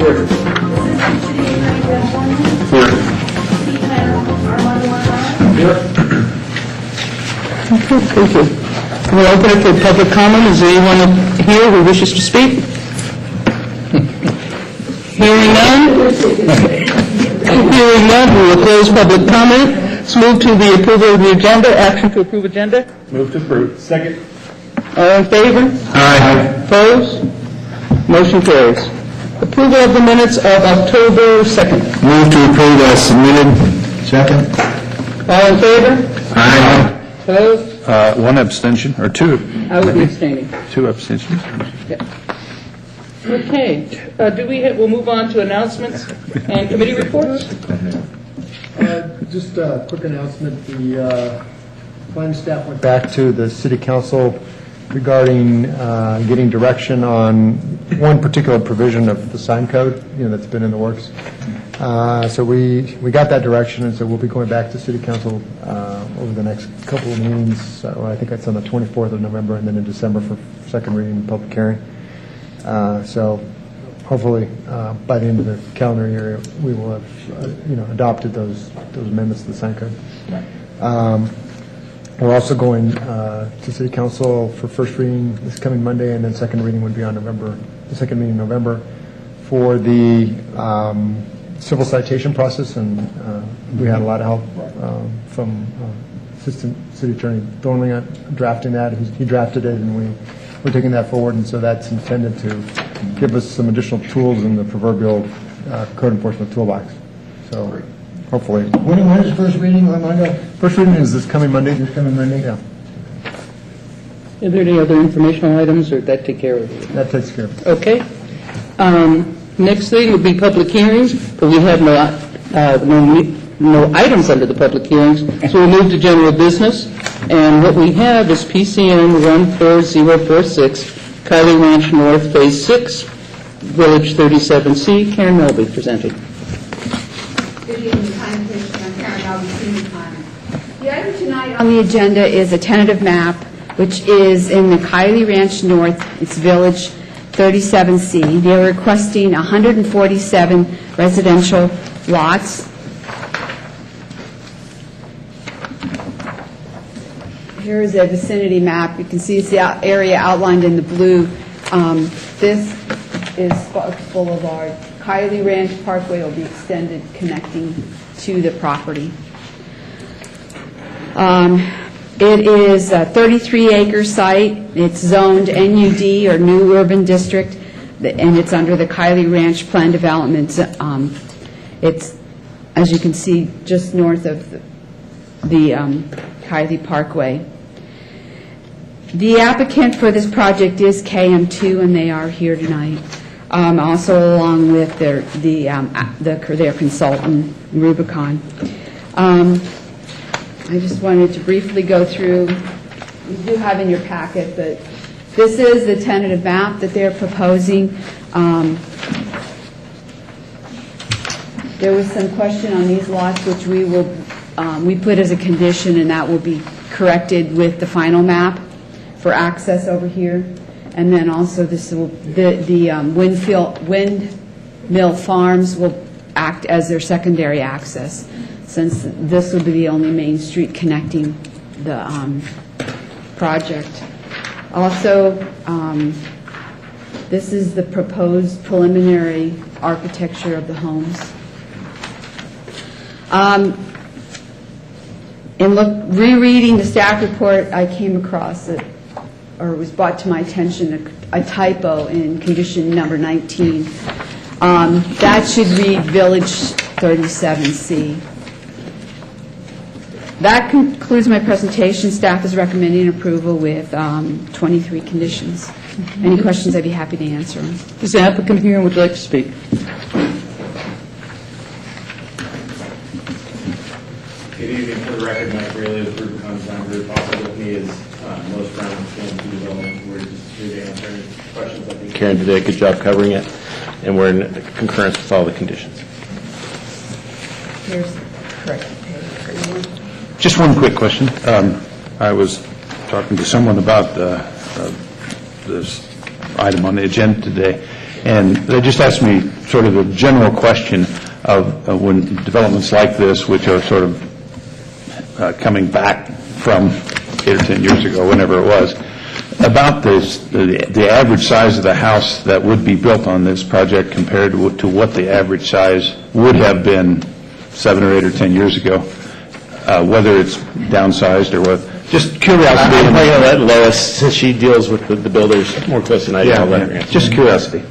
Here. Okay, thank you. We'll open it for public comment. Is there anyone here who wishes to speak? Hearing none? Hearing none, we will close public comment. Let's move to the approval of the agenda. Action to approve agenda. Move to approve. Second. All in favor? Aye. Opposed? Motion carries. Approval of the minutes of October 2nd. Move to approve as submitted. Second. All in favor? Aye. Opposed? One abstention, or two? I will be abstaining. Two abstentions. Okay, we'll move on to announcements and committee reports. Just a quick announcement. The planning staff went back to the city council regarding getting direction on one particular provision of the sign code, that's been in the works. So we got that direction, and so we'll be going back to city council over the next couple of meetings. I think that's on the 24th of November, and then in December for second reading and public hearing. So hopefully by the end of the calendar year, we will have adopted those amendments to the sign code. We're also going to City Council for first reading this coming Monday, and then second reading would be on the second meeting in November for the civil citation process, and we had a lot of help from Assistant City Attorney Thornley drafting that. He drafted it, and we're taking that forward, and so that's intended to give us some additional tools in the proverbial code enforcement toolbox. So hopefully. When is the first reading on Monday? First reading is this coming Monday. This coming Monday? Yeah. Are there any other informational items, or that take care of it? That takes care of it. Okay. Next thing would be public hearings, but we have no items under the public hearings, so we'll move to general business. And what we have is PCN 14046, Kylie Ranch North, Phase 6, Village 37C. Karen Melby presenting. Good evening, Planning Commission. I'm Karen Melby, Senior Planner. The item tonight on the agenda is a tentative map, which is in the Kylie Ranch North, it's Village 37C. They're requesting 147 residential lots. Here is a vicinity map. You can see it's the area outlined in the blue. This is Sparks Boulevard. Kylie Ranch Parkway will be extended, connecting to the property. It is a 33-acre site. It's zoned NUD, or New Urban District, and it's under the Kylie Ranch Plan Development. It's, as you can see, just north of the Kylie Parkway. The applicant for this project is KM2, and they are here tonight, also along with their consultant, Rubicon. I just wanted to briefly go through, you do have in your packet, but this is the tentative map that they're proposing. There was some question on these lots, which we put as a condition, and that will be corrected with the final map for access over here. And then also the Windmill Farms will act as their secondary access, since this will be the only main street connecting the project. Also, this is the proposed preliminary architecture of the homes. In rereading the staff report, I came across it, or it was brought to my attention, a typo in condition number 19. That should read Village 37C. That concludes my presentation. Staff is recommending approval with 23 conditions. Any questions, I'd be happy to answer them. Is the applicant here, and would you like to speak? Good evening. For the record, Mike Rayleigh with Rubicon Design Group. Also with me is Lois Brown with KM2 Development. We're just here to answer any questions. I think Karen did a good job covering it, and we're in concurrence with all the conditions. Here's the correct page. Just one quick question. I was talking to someone about this item on the agenda today, And they just asked me sort of a general question of when developments like this, which are sort of coming back from 8 or 10 years ago, whenever it was, about the average size of the house that would be built on this project compared to what the average size would have been 7 or 8 or 10 years ago, whether it's downsized or what. Just curiosity. I'm going to let Lois, since she deals with the builders more closely than I do, I'll let her answer. Just curiosity.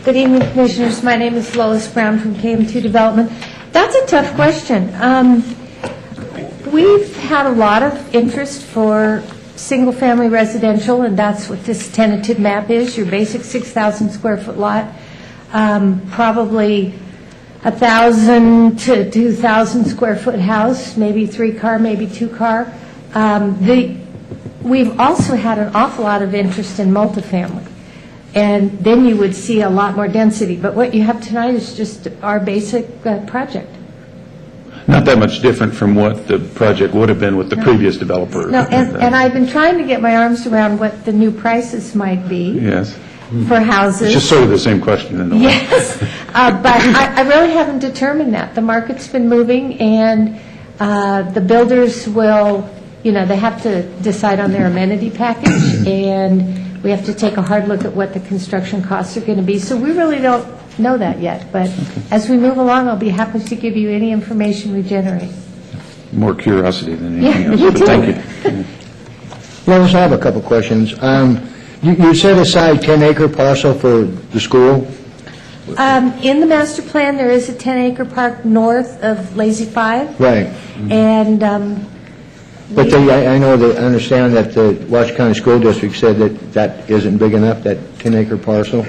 Good evening, Commissioners. My name is Lois Brown from KM2 Development. That's a tough question. We've had a lot of interest for single-family residential, and that's what this tentative map is, your basic 6,000 square foot lot, probably 1,000 to 2,000 square foot house, maybe 3-car, maybe 2-car. We've also had an awful lot of interest in multifamily, and then you would see a lot more density. But what you have tonight is just our basic project. Not that much different from what the project would have been with the previous developer. No, and I've been trying to get my arms around what the new prices might be Yes. for houses. It's just sort of the same question in a way. Yes, but I really haven't determined that. The market's been moving, and the builders will, they have to decide on their amenity package, and we have to take a hard look at what the construction costs are going to be. So we really don't know that yet, but as we move along, I'll be happy to give you any information we generate. More curiosity than anything Yeah, else, me but too. thank you. Lois, I have a couple questions. You set aside 10-acre parcel for the school? In the master plan, there is a 10-acre park north of Lazy Five. Right. And But I know I understand that the Washington County School District said that isn't big enough, that 10-acre parcel?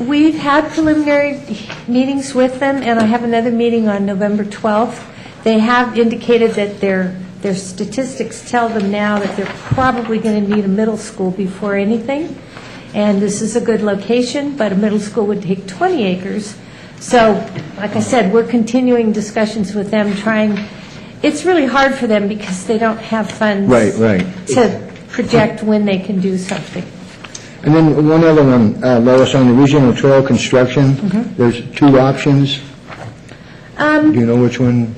we've had preliminary meetings with them, and I have another meeting on November 12th. They have indicated that their statistics tell them now that they're probably going to need a middle school before anything. And this is a good location, but a middle school would take 20 acres. So, like I said, we're continuing discussions with them, it's really hard for them because they don't have funds Right. to project when they can do something. And then one other one, Lois, on the regional trail construction, there's 2 options. Do you know which one?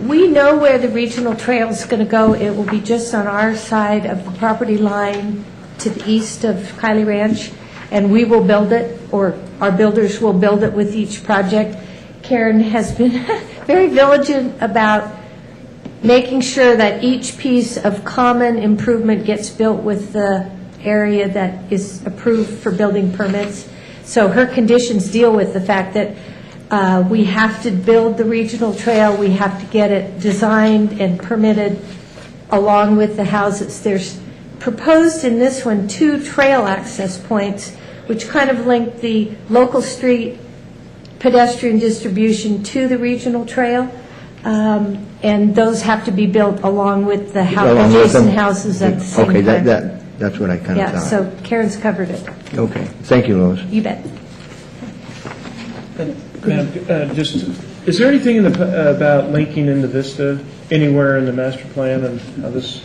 We know where the regional trail is going to go. It will be just on our side of the property line to the east of Kylie Ranch, and we will build it, or our builders will build it with each project. Karen has been very diligent about making sure that each piece of common improvement gets built with the area that is approved for building permits. So her conditions deal with the fact that we have to build the regional trail, we have to get it designed and permitted along with the houses. There's proposed in this one 2 trail access points, which kind of link the local street pedestrian distribution to the regional trail, and those have to be built along with the Along with them? adjacent houses at the same time. Okay, that's what I kind of Yeah, thought. so Karen's covered it. Okay, thank you, Lois. You bet. Ma'am, just, is there anything in about linking into Vista anywhere in the master plan and how this,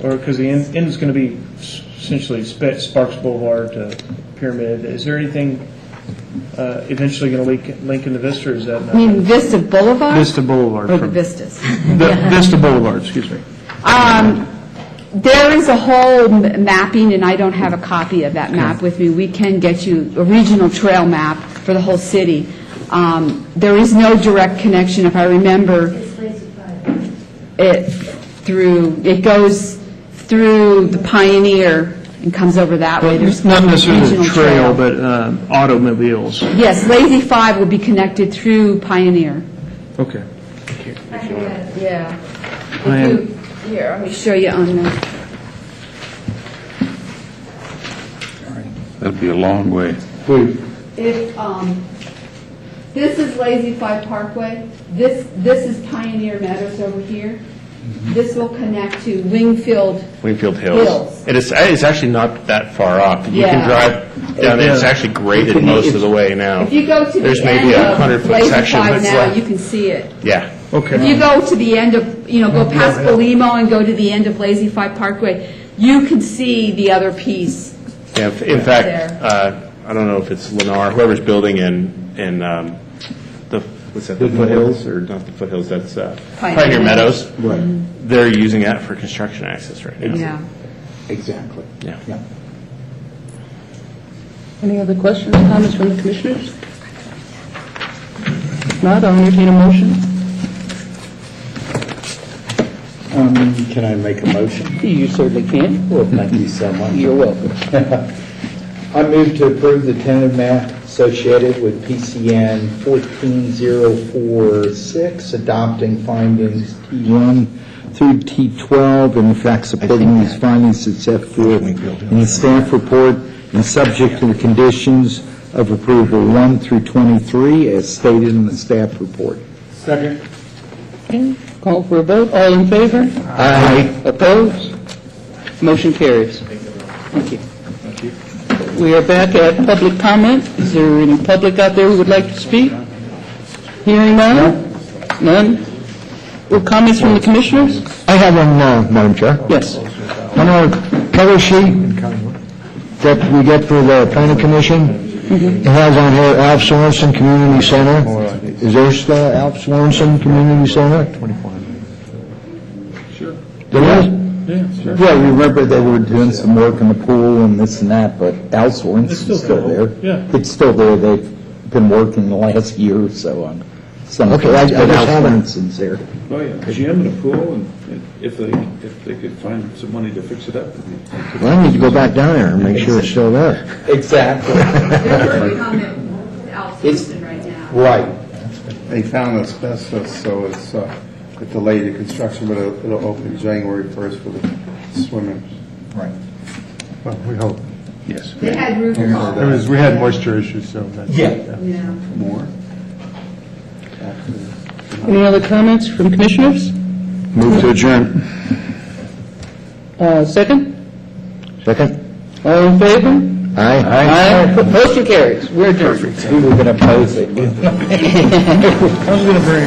or because the end is going to be essentially Sparks Boulevard to Pyramid, is there anything eventually going to link into Vista, or is that not? I mean, Vista Boulevard? Vista Boulevard. Or the from- Vistas? Vista Boulevard, excuse me. There is a whole mapping, and I don't have a copy of that map with me. We can get you a regional trail map for the whole city. There is no direct connection, if I remember. It goes through the Pioneer and comes over that way. There's Not necessarily regional the trail, but automobiles. Yes, Lazy Five will be connected through Pioneer. Okay. Yeah. Plan. Here, let me show you on the... That'd be a long way. If, this is Lazy Five Parkway, this is Pioneer Meadows over here. This will connect to Wingfield. Wingfield Hills. It's actually not that far off. You can Yeah. drive down there. It's actually graded most of the way now. If you go to There's the maybe end a of 100-foot Lazy section Five that's now, left. you can see it. Yeah. Okay. If you go to the end of, go past Belimo and go to the end of Lazy Five Parkway, you can see the other piece Yeah, in fact, I don't know if it's Lennar, whoever's building in the, what's that, the foothills, or not the foothills, that's Pioneer Meadows. Right. They're using that for construction access right now. Yeah. Exactly. Yeah. Any other questions, comments from the commissioners? If not, I'll entertain a motion. Can I make a motion? You certainly can. Well, thank you so much. You're welcome. I move to approve the tentative map associated with PCN 14046, adopting findings T1 through T12, and in fact supporting these findings as set forth in the staff report, and subject to the conditions of approval 1 through 23 as stated in the staff report. Second. Okay, call for a vote. All in favor? Aye. Opposed? Motion carries. Thank you. We are back at public comment. Is there any public out there who would like to speak? Hearing none? None? Well, comments from the commissioners? I have one, Madam Chair. Yes. On our cover sheet that we get for the planning commission, it has on here Alf Sorensen Community Center. Is there still Alf Sorensen Community Center? 24. Sure. There is? Yeah, sure. Yeah, remember they were doing some work in the pool and this and that, but Al Sorensen's It's still there. Yeah. It's still there. They've been working the last year or so on some Okay, I things, but just Al haven't- Sorensen's there. Oh, yeah, a gym and a pool, and if they could find some money to fix it up. Well, I need to go back down there and make sure it's still there. Exactly. It's right now. Right. They found asbestos, so it's it delayed the construction, but it'll open January 1st for the swimmers. Right. Well, we hope. Yes. They had roof problems. We had moisture issues, so that's. Yeah. Yeah. More? Any other comments from commissioners? Move to adjourn. Second? Second? All in favor? Aye. Aye. Motion carries. We're adjourned. We were going to pose it. I was going to bring